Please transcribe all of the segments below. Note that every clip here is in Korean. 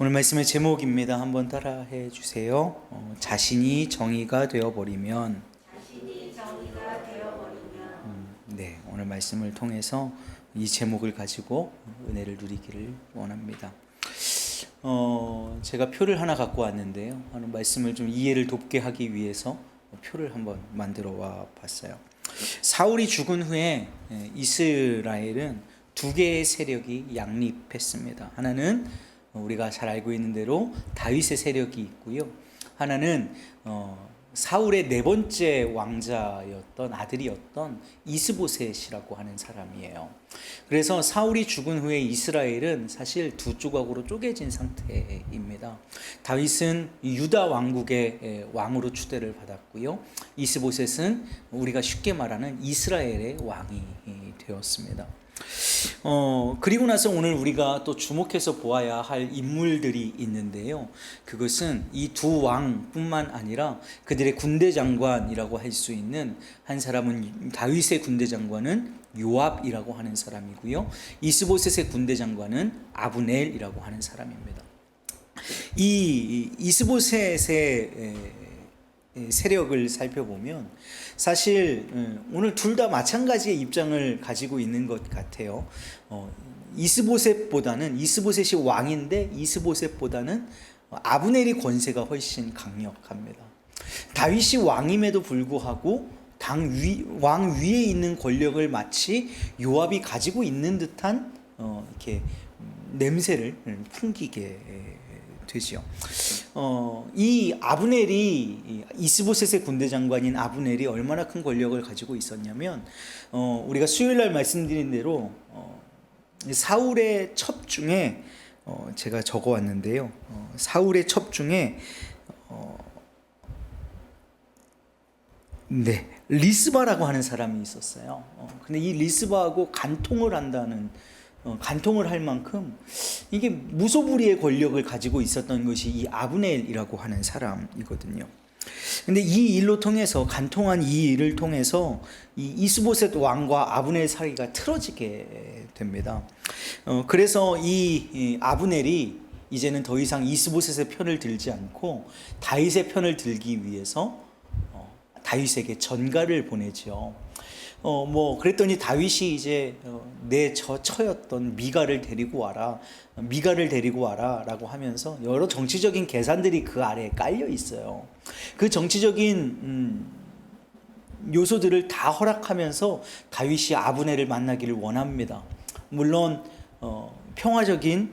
오늘 말씀의 제목입니다. 한번 따라해 주세요. 자신이 정의가 되어버리면. 네, 오늘 말씀을 통해서 이 제목을 가지고 은혜를 누리기를 원합니다. 제가 표를 하나 갖고 왔는데요. 오늘 말씀을 좀 이해를 돕게 하기 위해서 표를 한번 만들어 와 봤어요. 사울이 죽은 후에 이스라엘은 두 개의 세력이 양립했습니다. 하나는 우리가 잘 알고 있는 대로 다윗의 세력이 있고요. 하나는 사울의 네 번째 왕자였던 아들이었던 이스보셋이라고 하는 사람이에요. 그래서 사울이 죽은 후에 이스라엘은 사실 두 조각으로 쪼개진 상태입니다. 다윗은 유다 왕국의 왕으로 추대를 받았고요. 이스보셋은 우리가 쉽게 말하는 이스라엘의 왕이 되었습니다. 그리고 나서 오늘 우리가 또 주목해서 보아야 할 인물들이 있는데요. 그것은 이 두 왕뿐만 아니라 그들의 군대 장관이라고 할 수 있는 한 사람은 다윗의 군대 장관은 요압이라고 하는 사람이고요. 이스보셋의 군대 장관은 아브넬이라고 하는 사람입니다. 이 이스보셋의 세력을 살펴보면 사실 오늘 둘 다 마찬가지의 입장을 가지고 있는 것 같아요. 이스보셋이 왕인데 이스보셋보다는 아브넬이 권세가 훨씬 강력합니다. 다윗이 왕임에도 불구하고 왕 위에 있는 권력을 마치 요압이 가지고 있는 듯한 이렇게 냄새를 풍기게 되죠. 이 아브넬이 이스보셋의 군대 장관인 아브넬이 얼마나 큰 권력을 가지고 있었냐면 우리가 수요일날 말씀드린 대로 사울의 첩 중에 제가 적어왔는데요. 사울의 첩 중에 리스바라고 하는 사람이 있었어요. 근데 이 리스바하고 간통을 할 만큼 이게 무소불위의 권력을 가지고 있었던 것이 이 아브넬이라고 하는 사람이거든요. 근데 이 일로 통해서 간통한 이 일을 통해서 이 이스보셋 왕과 아브넬 사이가 틀어지게 됩니다. 그래서 이 아브넬이 이제는 더 이상 이스보셋의 편을 들지 않고 다윗의 편을 들기 위해서 다윗에게 전가를 보내죠. 그랬더니 다윗이 이제 내 처였던 미가를 데리고 와라라고 하면서 여러 정치적인 계산들이 그 아래에 깔려 있어요. 그 정치적인 요소들을 다 허락하면서 다윗이 아브넬을 만나기를 원합니다. 물론 평화적인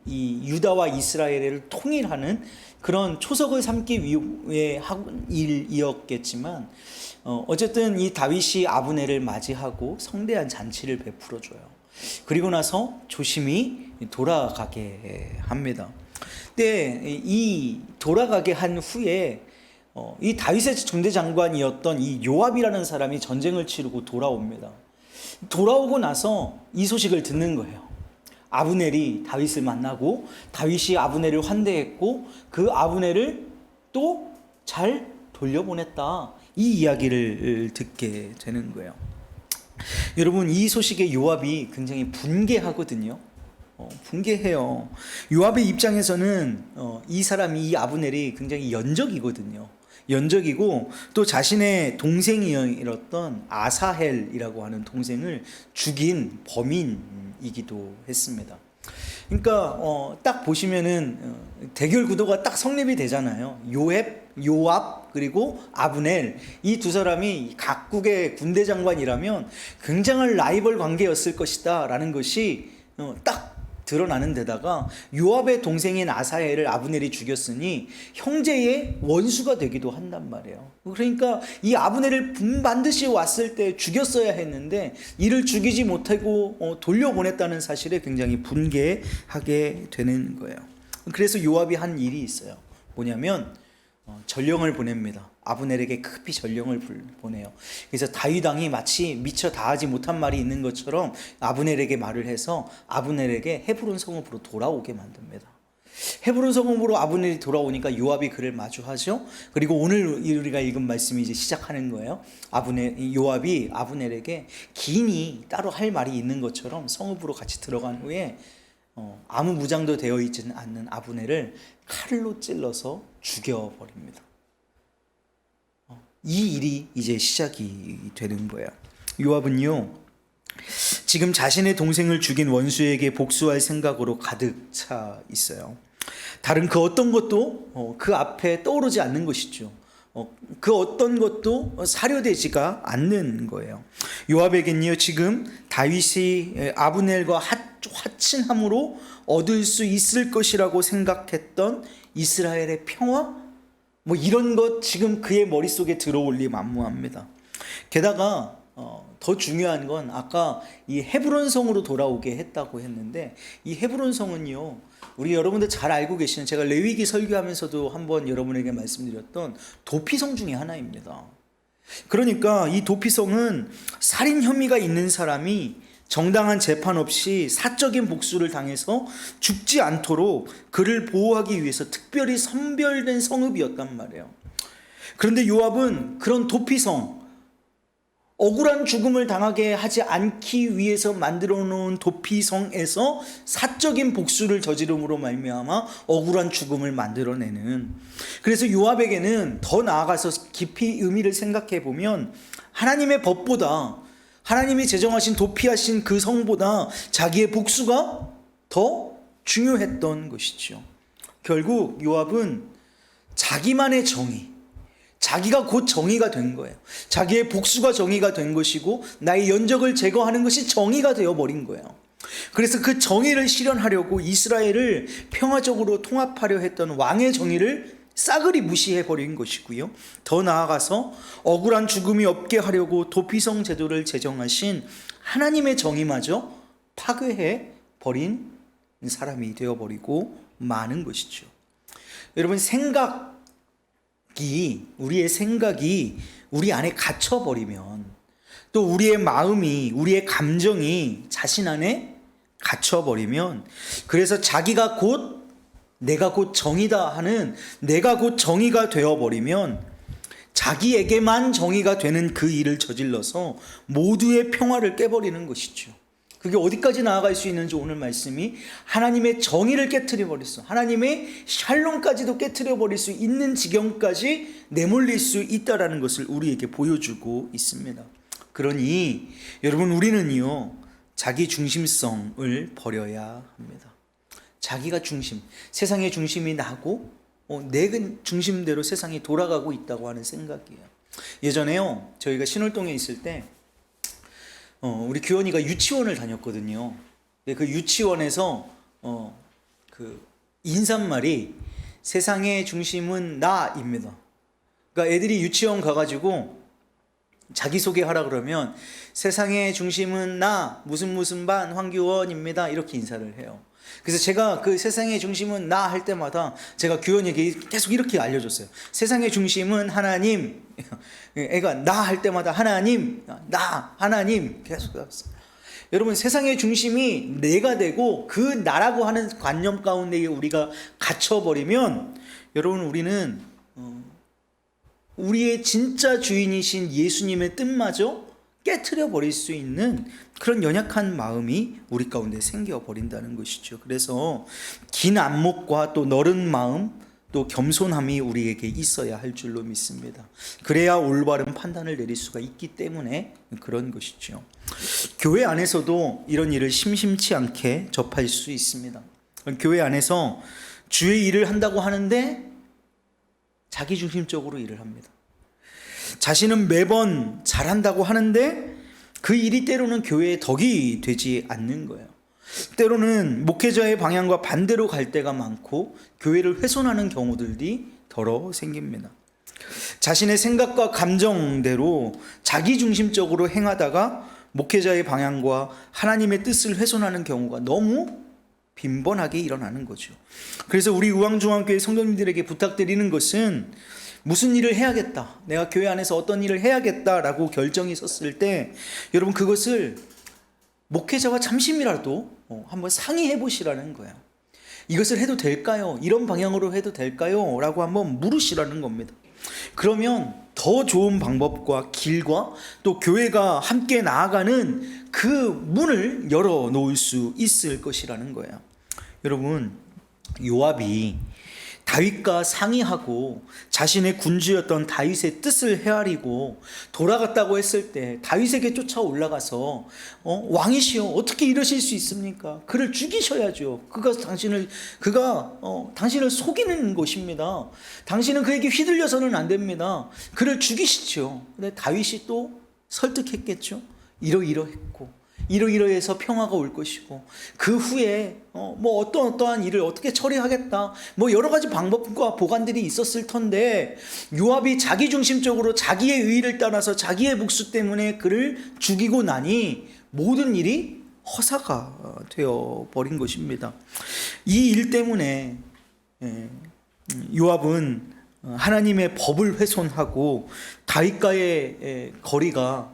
이 유다와 이스라엘을 통일하는 그런 초석을 삼기 위해 한 일이었겠지만 어쨌든 이 다윗이 아브넬을 맞이하고 성대한 잔치를 베풀어줘요. 그리고 나서 조심히 돌아가게 합니다. 근데 이 돌아가게 한 후에 이 다윗의 군대 장관이었던 이 요압이라는 사람이 전쟁을 치르고 돌아옵니다. 돌아오고 나서 이 소식을 듣는 거예요. 아브넬이 다윗을 만나고 다윗이 아브넬을 환대했고 그 아브넬을 또 잘 돌려보냈다. 이 이야기를 듣게 되는 거예요. 여러분, 이 소식에 요압이 굉장히 분개하거든요. 분개해요. 요압의 입장에서는 이 아브넬이 굉장히 연적이거든요. 연적이고 또 자신의 동생이었던 아사헬이라고 하는 동생을 죽인 범인이기도 했습니다. 그러니까 딱 보시면은 대결 구도가 딱 성립이 되잖아요. 요압 그리고 아브넬, 이 두 사람이 각국의 군대 장관이라면 굉장한 라이벌 관계였을 것이다 라는 것이 딱 드러나는 데다가 요압의 동생인 아사헬을 아브넬이 죽였으니 형제의 원수가 되기도 한단 말이에요. 그러니까 이 아브넬을 반드시 왔을 때 죽였어야 했는데 이를 죽이지 못하고 돌려보냈다는 사실에 굉장히 분개하게 되는 거예요. 그래서 요압이 한 일이 있어요. 뭐냐면 전령을 보냅니다. 아브넬에게 급히 전령을 보내요. 그래서 다윗 왕이 마치 미처 다하지 못한 말이 있는 것처럼 아브넬에게 말을 해서 아브넬에게 헤브론 성읍으로 돌아오게 만듭니다. 헤브론 성읍으로 아브넬이 돌아오니까 요압이 그를 마주하죠. 그리고 오늘 우리가 읽은 말씀이 이제 시작하는 거예요. 요압이 아브넬에게 긴히 따로 할 말이 있는 것처럼 성읍으로 같이 들어간 후에 아무 무장도 되어 있지는 않는 아브넬을 칼로 찔러서 죽여버립니다. 이 일이 이제 시작이 되는 거예요. 요압은요, 지금 자신의 동생을 죽인 원수에게 복수할 생각으로 가득 차 있어요. 다른 그 어떤 것도 그 앞에 떠오르지 않는 것이죠. 그 어떤 것도 사료되지가 않는 거예요. 요압에겐요, 지금 다윗이 아브넬과 화친함으로 얻을 수 있을 것이라고 생각했던 이스라엘의 평화, 이런 것 지금 그의 머릿속에 들어올리 만무합니다. 게다가 더 중요한 건 아까 이 헤브론 성으로 돌아오게 했다고 했는데, 이 헤브론 성은요, 우리 여러분들 잘 알고 계시는, 제가 레위기 설교하면서도 한번 여러분에게 말씀드렸던 도피성 중에 하나입니다. 그러니까 이 도피성은 살인 혐의가 있는 사람이 정당한 재판 없이 사적인 복수를 당해서 죽지 않도록 그를 보호하기 위해서 특별히 선별된 성읍이었단 말이에요. 그런데 요압은 그런 도피성, 억울한 죽음을 당하게 하지 않기 위해서 만들어 놓은 도피성에서 사적인 복수를 저지름으로 말미암아 억울한 죽음을 만들어내는, 그래서 요압에게는 더 나아가서 깊이 의미를 생각해 보면 하나님의 법보다, 하나님이 제정하신 도피하신 그 성보다 자기의 복수가 더 중요했던 것이죠. 결국 요압은 자기만의 정의, 자기가 곧 정의가 된 거예요. 자기의 복수가 정의가 된 것이고 나의 연적을 제거하는 것이 정의가 되어버린 거예요. 그래서 그 정의를 실현하려고 이스라엘을 평화적으로 통합하려 했던 왕의 정의를 싸그리 무시해버린 것이고요. 더 나아가서 억울한 죽음이 없게 하려고 도피성 제도를 제정하신 하나님의 정의마저 파괴해버린 사람이 되어버리고 마는 것이죠. 여러분, 우리의 생각이 우리 안에 갇혀버리면, 또 우리의 마음이, 우리의 감정이 자신 안에 갇혀버리면, 그래서 내가 곧 정의다 하는, 내가 곧 정의가 되어버리면 자기에게만 정의가 되는 그 일을 저질러서 모두의 평화를 깨버리는 것이죠. 그게 어디까지 나아갈 수 있는지 오늘 말씀이 하나님의 정의를 깨트려 버릴 수, 하나님의 샬롬까지도 깨트려 버릴 수 있는 지경까지 내몰릴 수 있다라는 것을 우리에게 보여주고 있습니다. 그러니 여러분, 우리는요, 자기 중심성을 버려야 합니다. 자기가 중심, 세상의 중심이 나고 내 중심대로 세상이 돌아가고 있다고 하는 생각이에요. 예전에요, 저희가 신월동에 있을 때 우리 규원이가 유치원을 다녔거든요. 그 유치원에서 그 인사말이 세상의 중심은 나입니다. 그러니까 애들이 유치원 가가지고 자기소개하라 그러면 세상의 중심은 나 무슨 반 황규원입니다, 이렇게 인사를 해요. 그래서 제가 그 세상의 중심은 나 할 때마다 제가 규현에게 계속 이렇게 알려줬어요. 세상의 중심은 하나님. 애가 나 할 때마다 하나님, 나, 하나님 계속 해왔어요. 여러분, 세상의 중심이 내가 되고 그 나라고 하는 관념 가운데에 우리가 갇혀버리면, 여러분, 우리는 우리의 진짜 주인이신 예수님의 뜻마저 깨트려 버릴 수 있는 그런 연약한 마음이 우리 가운데 생겨 버린다는 것이죠. 그래서 긴 안목과 또 너른 마음, 또 겸손함이 우리에게 있어야 할 줄로 믿습니다. 그래야 올바른 판단을 내릴 수가 있기 때문에 그런 것이죠. 교회 안에서도 이런 일을 심심치 않게 접할 수 있습니다. 교회 안에서 주의 일을 한다고 하는데 자기중심적으로 일을 합니다. 자신은 매번 잘한다고 하는데 그 일이 때로는 교회의 덕이 되지 않는 거예요. 때로는 목회자의 방향과 반대로 갈 때가 많고 교회를 훼손하는 경우들이 더러 생깁니다. 자신의 생각과 감정대로 자기중심적으로 행하다가 목회자의 방향과 하나님의 뜻을 훼손하는 경우가 너무 빈번하게 일어나는 거죠. 그래서 우리 의왕중앙교회 성도님들에게 부탁드리는 것은, 무슨 일을 해야겠다, 내가 교회 안에서 어떤 일을 해야겠다라고 결정이 섰을 때 여러분, 그것을 목회자와 잠시이라도 한번 상의해 보시라는 거예요. 이것을 해도 될까요? 이런 방향으로 해도 될까요? 라고 한번 물으시라는 겁니다. 그러면 더 좋은 방법과 길과 또 교회가 함께 나아가는 그 문을 열어 놓을 수 있을 것이라는 거예요. 여러분, 요압이 다윗과 상의하고 자신의 군주였던 다윗의 뜻을 헤아리고 돌아갔다고 했을 때 다윗에게 쫓아 올라가서 왕이시여 어떻게 이러실 수 있습니까? 그를 죽이셔야죠. 당신을 속이는 것입니다. 당신은 그에게 휘둘려서는 안 됩니다. 그를 죽이시죠. 근데 다윗이 또 설득했겠죠. 이러이러했고 이러이러해서 평화가 올 것이고 그 후에 뭐 어떠한 일을 어떻게 처리하겠다, 뭐 여러 가지 방법과 보관들이 있었을 텐데, 요압이 자기중심적으로 자기의 의의를 따라서 자기의 목수 때문에 그를 죽이고 나니 모든 일이 허사가 되어 버린 것입니다. 이 일 때문에 요압은 하나님의 법을 훼손하고 다윗과의 거리가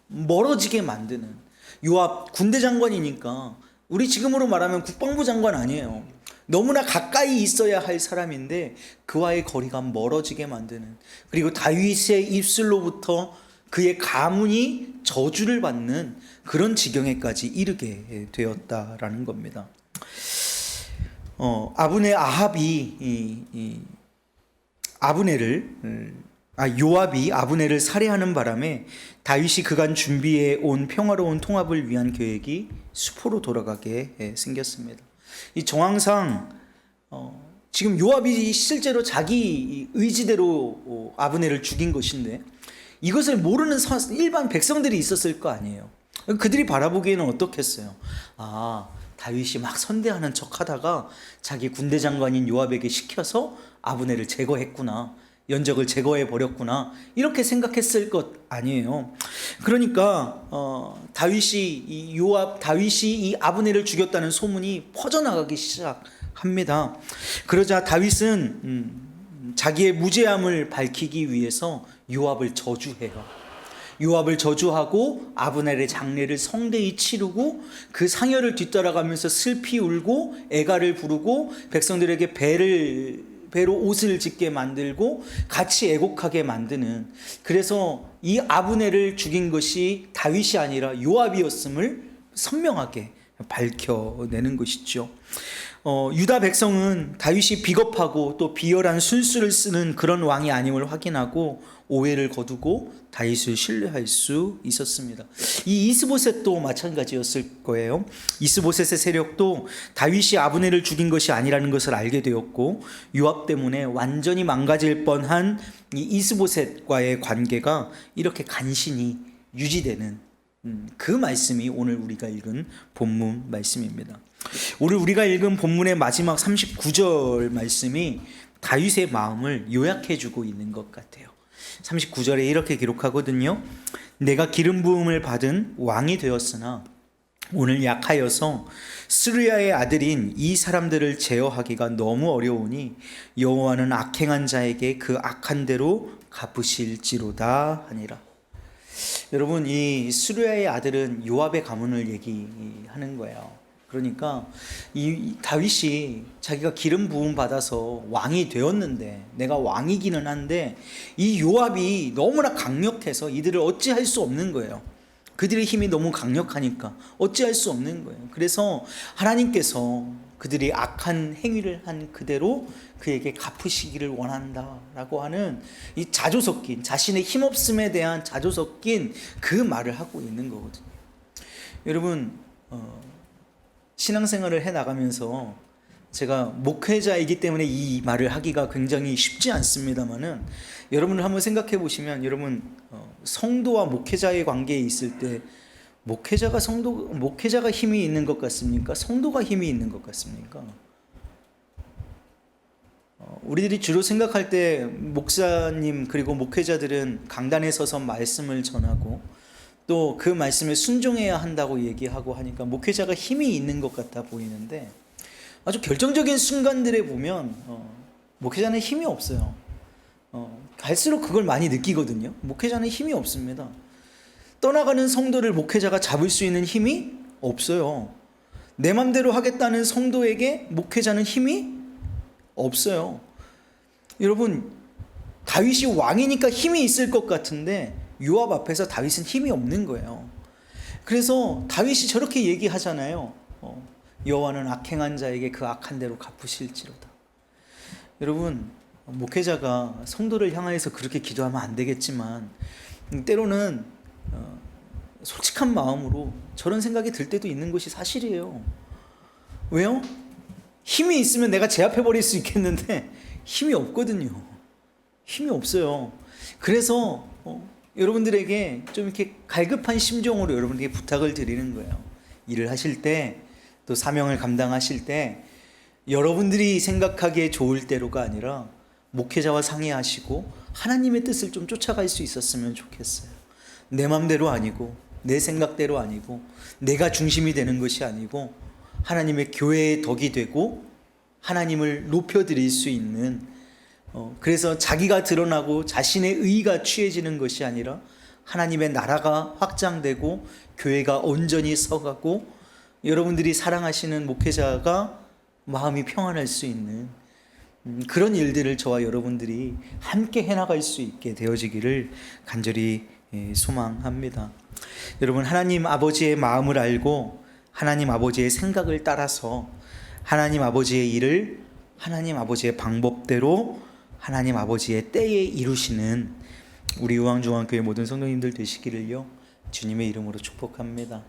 멀어지게 만드는, 요압 군대 장관이니까 우리 지금으로 말하면 국방부 장관 아니에요. 너무나 가까이 있어야 할 사람인데 그와의 거리가 멀어지게 만드는, 그리고 다윗의 입술로부터 그의 가문이 저주를 받는 그런 지경에까지 이르게 되었다라는 겁니다. 아합이 요압이 아브넬을 살해하는 바람에 다윗이 그간 준비해 온 평화로운 통합을 위한 계획이 수포로 돌아가게 생겼습니다. 이 정황상 지금 요압이 실제로 자기 의지대로 아브넬을 죽인 것인데, 이것을 모르는 일반 백성들이 있었을 거 아니에요. 그들이 바라보기에는 어떻겠어요? 다윗이 막 선대하는 척하다가 자기 군대 장관인 요압에게 시켜서 아브넬을 제거했구나, 연적을 제거해 버렸구나, 이렇게 생각했을 것 아니에요. 그러니까 다윗이 이 아브넬을 죽였다는 소문이 퍼져나가기 시작합니다. 그러자 다윗은 자기의 무죄함을 밝히기 위해서 요압을 저주해요. 요압을 저주하고 아브넬의 장례를 성대히 치르고 그 상여를 뒤따라가면서 슬피 울고 애가를 부르고 백성들에게 배로 옷을 짓게 만들고 같이 애곡하게 만드는, 그래서 이 아브넬을 죽인 것이 다윗이 아니라 요압이었음을 선명하게 밝혀내는 것이죠. 유다 백성은 다윗이 비겁하고 또 비열한 술수를 쓰는 그런 왕이 아님을 확인하고 오해를 거두고 다윗을 신뢰할 수 있었습니다. 이 이스보셋도 마찬가지였을 거예요. 이스보셋의 세력도 다윗이 아브넬을 죽인 것이 아니라는 것을 알게 되었고, 요압 때문에 완전히 망가질 뻔한 이 이스보셋과의 관계가 이렇게 간신히 유지되는 그 말씀이 오늘 우리가 읽은 본문 말씀입니다. 오늘 우리가 읽은 본문의 마지막 39절 말씀이 다윗의 마음을 요약해주고 있는 것 같아요. 39절에 이렇게 기록하거든요. 내가 기름 부음을 받은 왕이 되었으나 오늘 약하여서 스루야의 아들인 이 사람들을 제어하기가 너무 어려우니 여호와는 악행한 자에게 그 악한 대로 갚으실지로다 하니라. 여러분, 이 스루야의 아들은 요압의 가문을 얘기하는 거예요. 그러니까 이 다윗이 자기가 기름 부음 받아서 왕이 되었는데, 내가 왕이기는 한데 이 요압이 너무나 강력해서 이들을 어찌할 수 없는 거예요. 그들의 힘이 너무 강력하니까 어찌할 수 없는 거예요. 그래서 하나님께서 그들이 악한 행위를 한 그대로 그에게 갚으시기를 원한다라고 하는 이 자조 섞인, 자신의 힘없음에 대한 자조 섞인 그 말을 하고 있는 거거든요. 여러분, 신앙생활을 해나가면서 제가 목회자이기 때문에 이 말을 하기가 굉장히 쉽지 않습니다만은, 여러분을 한번 생각해 보시면, 여러분 성도와 목회자의 관계에 있을 때 목회자가 힘이 있는 것 같습니까? 성도가 힘이 있는 것 같습니까? 우리들이 주로 생각할 때 목사님 그리고 목회자들은 강단에 서서 말씀을 전하고 또 그 말씀에 순종해야 한다고 얘기하고 하니까 목회자가 힘이 있는 것 같아 보이는데, 아주 결정적인 순간들에 보면 목회자는 힘이 없어요. 갈수록 그걸 많이 느끼거든요. 목회자는 힘이 없습니다. 떠나가는 성도를 목회자가 잡을 수 있는 힘이 없어요. 내 맘대로 하겠다는 성도에게 목회자는 힘이 없어요. 여러분, 다윗이 왕이니까 힘이 있을 것 같은데 요압 앞에서 다윗은 힘이 없는 거예요. 그래서 다윗이 저렇게 얘기하잖아요. 여호와는 악행한 자에게 그 악한 대로 갚으실지로다. 여러분, 목회자가 성도를 향하여서 그렇게 기도하면 안 되겠지만 때로는 솔직한 마음으로 저런 생각이 들 때도 있는 것이 사실이에요. 왜요? 힘이 있으면 내가 제압해 버릴 수 있겠는데 힘이 없거든요. 힘이 없어요. 그래서 여러분들에게 좀 이렇게 갈급한 심정으로 여러분에게 부탁을 드리는 거예요. 일을 하실 때, 또 사명을 감당하실 때 여러분들이 생각하기에 좋을 대로가 아니라 목회자와 상의하시고 하나님의 뜻을 좀 쫓아갈 수 있었으면 좋겠어요. 내 맘대로 아니고 내 생각대로 아니고 내가 중심이 되는 것이 아니고 하나님의 교회의 덕이 되고 하나님을 높여드릴 수 있는, 그래서 자기가 드러나고 자신의 의의가 취해지는 것이 아니라 하나님의 나라가 확장되고 교회가 온전히 서가고 여러분들이 사랑하시는 목회자가 마음이 평안할 수 있는 그런 일들을 저와 여러분들이 함께 해나갈 수 있게 되어지기를 간절히 소망합니다. 여러분, 하나님 아버지의 마음을 알고 하나님 아버지의 생각을 따라서 하나님 아버지의 일을 하나님 아버지의 방법대로 하나님 아버지의 때에 이루시는 우리 의왕중앙교회 모든 성도님들 되시기를요 주님의 이름으로 축복합니다.